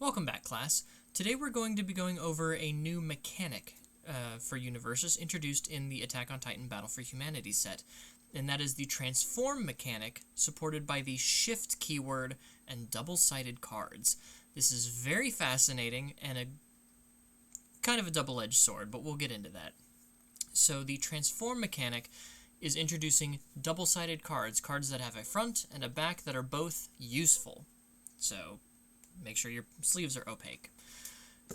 Welcome back, class. Today we're going to be going over a new mechanic for Universus introduced in the Attack on Titan Battle for Humanity set, and that is the transform mechanic supported by the shift keyword and double-sided cards. This is very fascinating and a kind of a double-edged sword, but we'll get into that. So the transform mechanic is introducing double-sided cards, cards that have a front and a back that are both useful. So make sure your sleeves are opaque.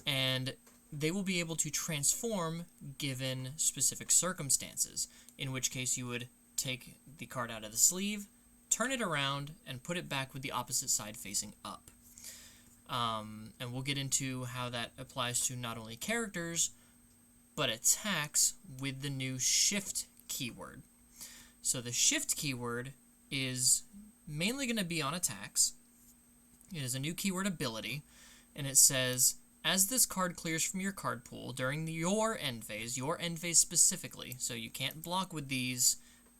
And they will be able to transform given specific circumstances, in which case you would take the card out of the sleeve, turn it around, and put it back with the opposite side facing up. And we'll get into how that applies to not only characters, but attacks with the new shift keyword. So the shift keyword is mainly going to be on attacks. It is a new keyword ability, and it says, as this card clears from your card pool during your end phase specifically, so you can't block with these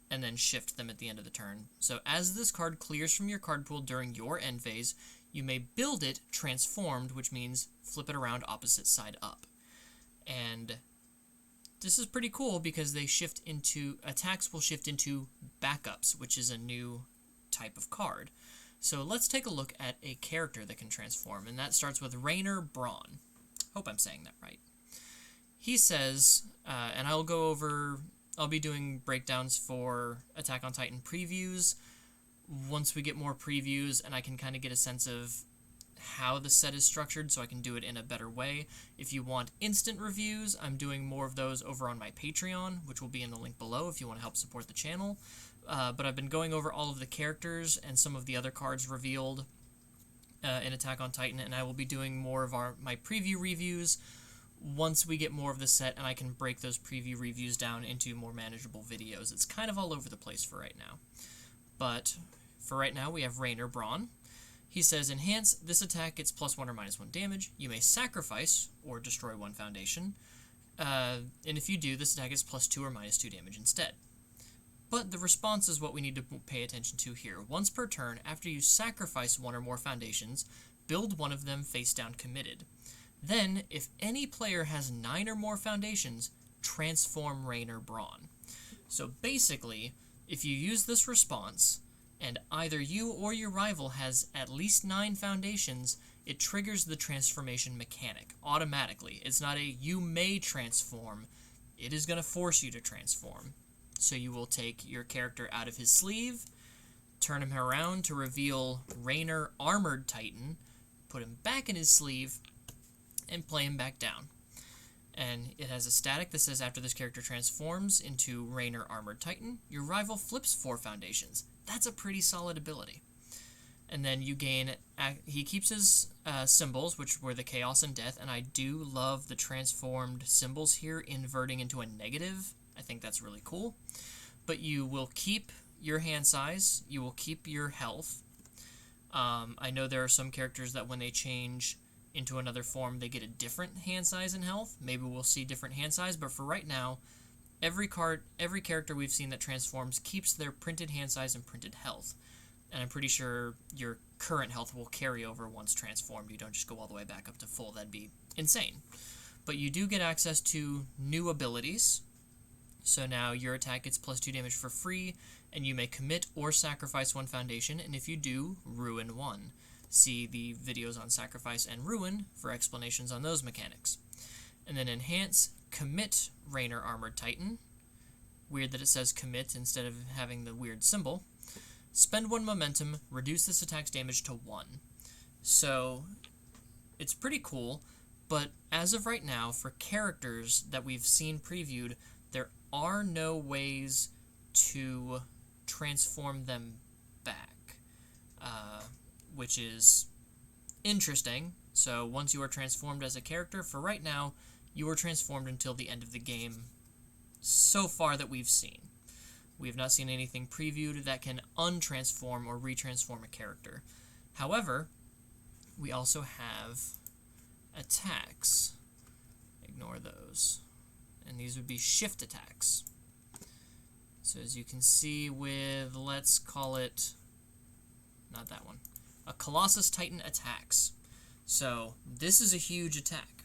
and then shift them at the end of the turn. So as this card clears from your card pool during your end phase, you may build it transformed, which means flip it around opposite side up. And this is pretty cool because they shift into, attacks will shift into backups, which is a new type of card. So let's take a look at a character that can transform, and that starts with Rainer Braun. Hope I'm saying that right. He says, and I'll be doing breakdowns for Attack on Titan previews once we get more previews and I can kind of get a sense of how the set is structured so I can do it in a better way. If you want instant reviews, I'm doing more of those over on my Patreon, which will be in the link below if you want to help support the channel. But I've been going over all of the characters and some of the other cards revealed in Attack on Titan, and I will be doing more of my preview reviews once we get more of the set and I can break those preview reviews down into more manageable videos. It's kind of all over the place for right now. But for right now, we have Rainer Braun. He says, enhance, this attack gets +1 or -1 damage. You may sacrifice or destroy one foundation. And if you do, this attack gets +2 or -2 damage instead. But the response is what we need to pay attention to here. Once per turn, after you sacrifice one or more foundations, build one of them face down committed. Then, if any player has 9 or more foundations, transform Rainer Braun. So basically, if you use this response, and either you or your rival has at least 9 foundations, it triggers the transformation mechanic automatically. It's not a you may transform, it is going to force you to transform. So you will take your character out of his sleeve, turn him around to reveal Rainer Armored Titan, put him back in his sleeve, and play him back down. And it has a static that says after this character transforms into Rainer Armored Titan, your rival flips 4 foundations. That's a pretty solid ability. And then you gain, he keeps his symbols, which were the Chaos and Death, and I do love the transformed symbols here inverting into a negative. I think that's really cool. But you will keep your hand size, you will keep your health. I know there are some characters that when they change into another form, they get a different hand size and health. Maybe we'll see different hand size, but for right now, every character we've seen that transforms keeps their printed hand size and printed health. And I'm pretty sure your current health will carry over once transformed. You don't just go all the way back up to full. That'd be insane. But you do get access to new abilities. So now your attack gets +2 damage for free, and you may commit or sacrifice 1 foundation, and if you do, ruin 1. See the videos on sacrifice and ruin for explanations on those mechanics. And then enhance, commit Rainer Armored Titan. Weird that it says commit instead of having the weird symbol. Spend 1 momentum, reduce this attack's damage to 1. So it's pretty cool, but as of right now, for characters that we've seen previewed, there are no ways to transform them back, which is interesting. So once you are transformed as a character, for right now, you are transformed until the end of the game so far that we've seen. We have not seen anything previewed that can untransform or retransform a character. However, we also have attacks. Ignore those. And these would be shift attacks. So as you can see with, let's call it, not that one, a Colossus Titan attacks. So this is a huge attack.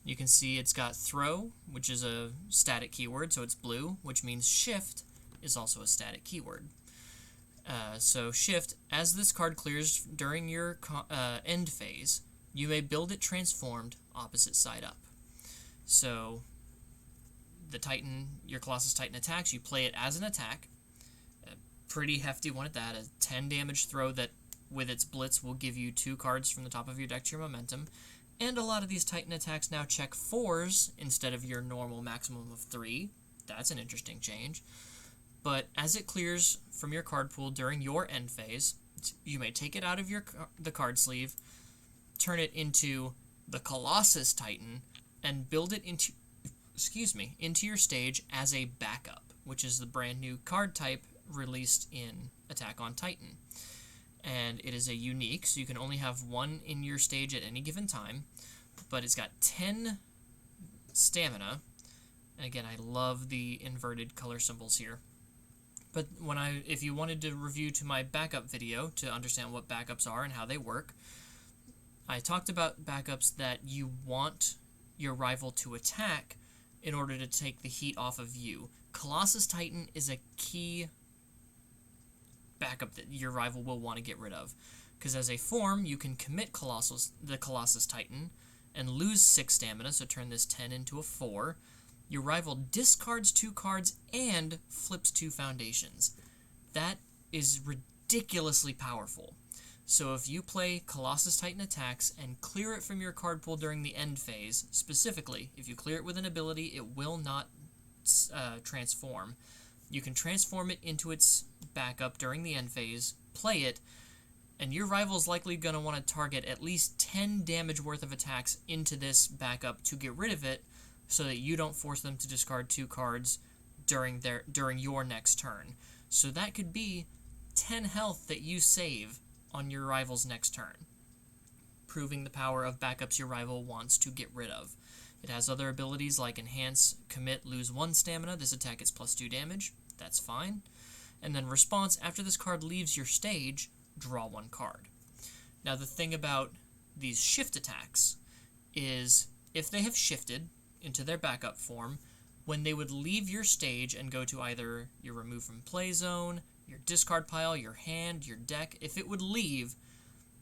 You can see it's got throw, which is a static keyword, so it's blue, which means shift is also a static keyword. So shift, as this card clears during your end phase, you may build it transformed opposite side up. So the Titan, your Colossus Titan attacks, you play it as an attack. A pretty hefty one at that, a 10 damage throw that with its blitz will give you 2 cards from the top of your deck to your momentum. And a lot of these Titan attacks now check 4s instead of your normal maximum of 3. That's an interesting change. But as it clears from your card pool during your end phase, you may take it out of the card sleeve, turn it into the Colossus Titan, and build it into your stage as a backup, which is the brand new card type released in Attack on Titan. And it is a unique, so you can only have one in your stage at any given time, but it's got 10 stamina. And again, I love the inverted color symbols here. But if you wanted to review to my backup video to understand what backups are and how they work, I talked about backups that you want your rival to attack in order to take the heat off of you. Colossus Titan is a key backup that your rival will want to get rid of, because as a form, you can commit the Colossus Titan and lose 6 stamina, so turn this 10 into a 4. Your rival discards 2 cards and flips 2 foundations. That is ridiculously powerful. So if you play Colossus Titan attacks and clear it from your card pool during the end phase, specifically, if you clear it with an ability, it will not transform. You can transform it into its backup during the end phase, play it, and your rival is likely going to want to target at least 10 damage worth of attacks into this backup to get rid of it, so that you don't force them to discard 2 cards during your next turn. So that could be 10 health that you save on your rival's next turn, proving the power of backups your rival wants to get rid of. It has other abilities like enhance, commit, lose 1 stamina. This attack gets +2 damage. That's fine. And then response, after this card leaves your stage, draw 1 card. Now the thing about these shift attacks is if they have shifted into their backup form, when they would leave your stage and go to either your remove from play zone, your discard pile, your hand, your deck, if it would leave,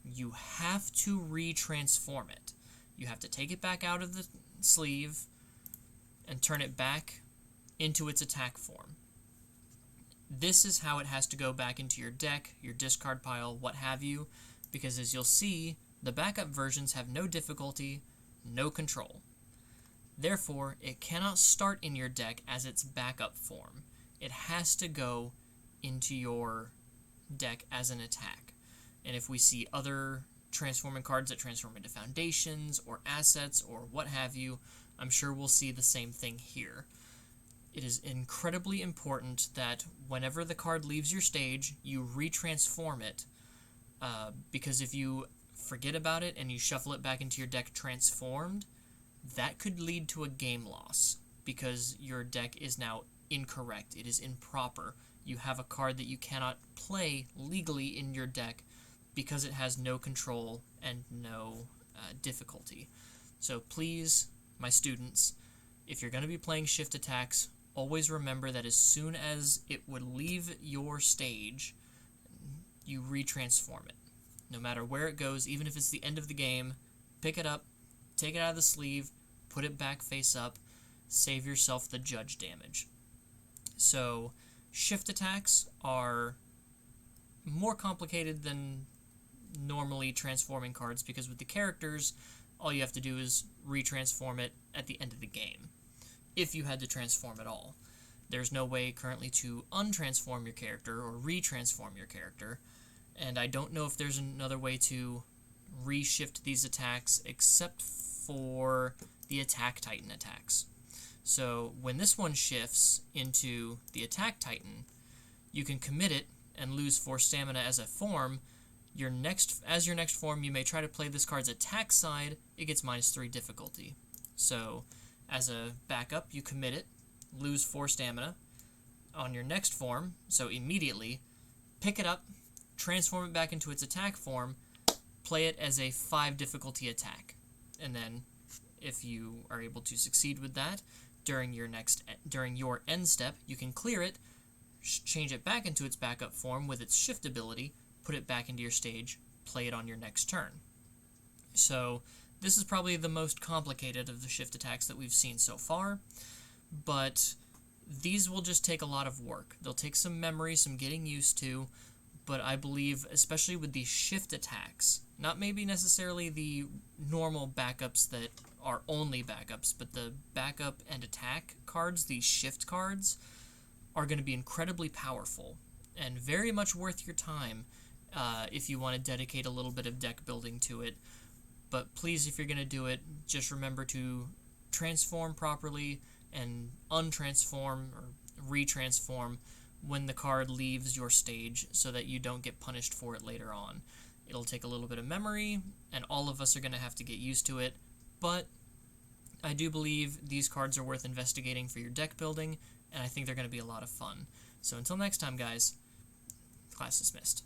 you have to retransform it. You have to take it back out of the sleeve and turn it back into its attack form. This is how it has to go back into your deck, your discard pile, what have you, because as you'll see, the backup versions have no difficulty, no control. Therefore, it cannot start in your deck as its backup form. It has to go into your deck as an attack. And if we see other transforming cards that transform into foundations or assets or what have you, I'm sure we'll see the same thing here. It is incredibly important that whenever the card leaves your stage, you retransform it, because if you forget about it and you shuffle it back into your deck transformed, that could lead to a game loss because your deck is now incorrect. It is improper. You have a card that you cannot play legally in your deck because it has no control and no difficulty. So please, my students, if you're going to be playing shift attacks, always remember that as soon as it would leave your stage, you retransform it. No matter where it goes, even if it's the end of the game, pick it up, take it out of the sleeve, put it back face up, save yourself the judge damage. So shift attacks are more complicated than normally transforming cards because with the characters, all you have to do is retransform it at the end of the game. If you had to transform at all. There's no way currently to untransform your character or retransform your character, and I don't know if there's another way to reshift these attacks except for the Attack Titan attacks. So when this one shifts into the Attack Titan, you can commit it and lose 4 stamina as a form. As your next form, you may try to play this card's attack side. It gets -3 difficulty. So as a backup, you commit it, lose 4 stamina on your next form, so immediately pick it up, transform it back into its attack form, play it as a 5 difficulty attack. And then, if you are able to succeed with that, during your end step, you can clear it, change it back into its backup form with its shift ability, put it back into your stage, play it on your next turn. So this is probably the most complicated of the shift attacks that we've seen so far, but these will just take a lot of work. They'll take some memory, some getting used to, but I believe, especially with these shift attacks, not maybe necessarily the normal backups that are only backups, but the backup and attack cards, these shift cards, are going to be incredibly powerful and very much worth your time if you want to dedicate a little bit of deck building to it. But please, if you're going to do it, just remember to transform properly and untransform or retransform when the card leaves your stage so that you don't get punished for it later on. It'll take a little bit of memory, and all of us are going to have to get used to it, but I do believe these cards are worth investigating for your deck building, and I think they're going to be a lot of fun. So until next time, guys, class dismissed.